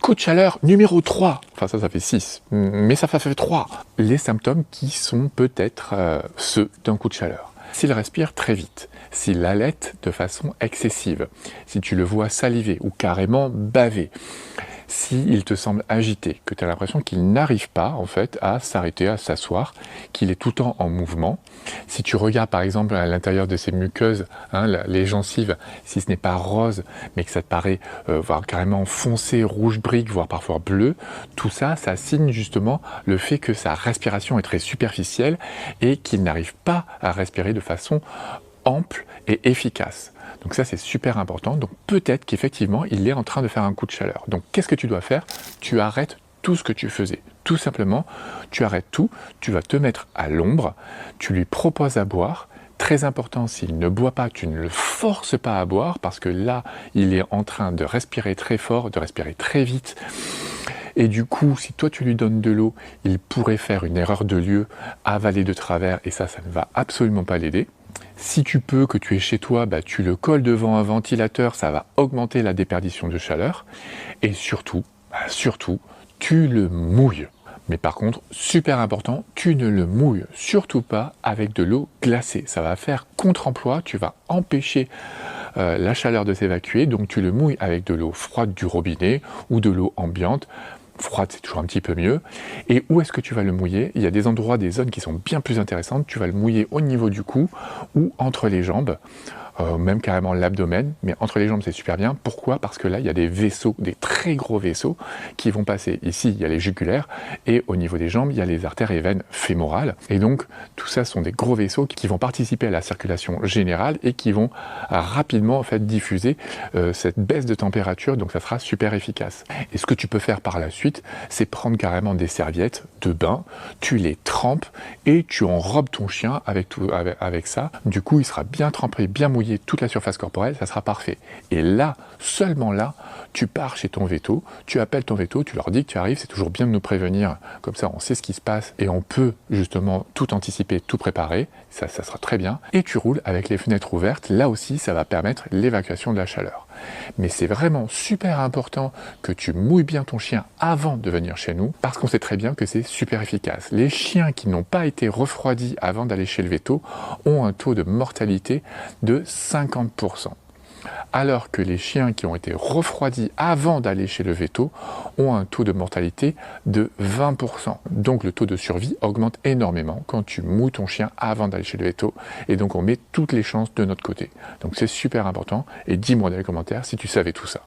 Coup de chaleur numéro 3, enfin ça fait 6, mais ça fait 3. Les symptômes qui sont peut-être ceux d'un coup de chaleur. S'il respire très vite, s'il halète de façon excessive, si tu le vois saliver ou carrément baver, s'il te semble agité, que tu as l'impression qu'il n'arrive pas en fait à s'arrêter, à s'asseoir, qu'il est tout le temps en mouvement, si tu regardes par exemple à l'intérieur de ces muqueuses, les gencives, si ce n'est pas rose, mais que ça te paraît voire carrément foncé, rouge brique, voire parfois bleu, tout ça, ça signe justement le fait que sa respiration est très superficielle et qu'il n'arrive pas à respirer de façon ample et efficace. Donc ça, c'est super important. Donc peut-être qu'effectivement, il est en train de faire un coup de chaleur. Donc qu'est-ce que tu dois faire? Tu arrêtes tout ce que tu faisais. Tout simplement, tu arrêtes tout, tu vas te mettre à l'ombre, tu lui proposes à boire. Très important, s'il ne boit pas, tu ne le forces pas à boire, parce que là, il est en train de respirer très fort, de respirer très vite. Et du coup, si toi tu lui donnes de l'eau, il pourrait faire une erreur de lieu, avaler de travers, et ça ne va absolument pas l'aider. Si tu peux, que tu es chez toi, tu le colles devant un ventilateur, ça va augmenter la déperdition de chaleur. Et surtout, tu le mouilles. Mais par contre, super important, tu ne le mouilles surtout pas avec de l'eau glacée. Ça va faire contre-emploi, tu vas empêcher la chaleur de s'évacuer, donc tu le mouilles avec de l'eau froide du robinet ou de l'eau ambiante. Froide, c'est toujours un petit peu mieux. Et où est-ce que tu vas le mouiller? Il y a des endroits, des zones qui sont bien plus intéressantes. Tu vas le mouiller au niveau du cou ou entre les jambes, même carrément l'abdomen, mais entre les jambes c'est super bien. Pourquoi? Parce que là il y a des vaisseaux, des très gros vaisseaux qui vont passer. Ici il y a les jugulaires et au niveau des jambes il y a les artères et veines fémorales. Et donc tout ça sont des gros vaisseaux qui vont participer à la circulation générale et qui vont rapidement en fait diffuser cette baisse de température. Donc ça sera super efficace. Et ce que tu peux faire par la suite, c'est prendre carrément des serviettes de bain, tu les trempes et tu enrobes ton chien avec ça. Du coup il sera bien trempé, bien mouillé toute la surface corporelle, ça sera parfait. Et là, seulement là, tu pars chez ton veto, tu appelles ton veto, tu leur dis que tu arrives, c'est toujours bien de nous prévenir, comme ça on sait ce qui se passe et on peut justement tout anticiper, tout préparer, ça sera très bien. Et tu roules avec les fenêtres ouvertes, là aussi ça va permettre l'évacuation de la chaleur. Mais c'est vraiment super important que tu mouilles bien ton chien avant de venir chez nous, parce qu'on sait très bien que c'est super efficace. Les chiens qui n'ont pas été refroidis avant d'aller chez le veto ont un taux de mortalité de 50%. Alors que les chiens qui ont été refroidis avant d'aller chez le veto ont un taux de mortalité de 20%. Donc le taux de survie augmente énormément quand tu mouilles ton chien avant d'aller chez le veto. Et donc on met toutes les chances de notre côté. Donc c'est super important. Et dis-moi dans les commentaires si tu savais tout ça.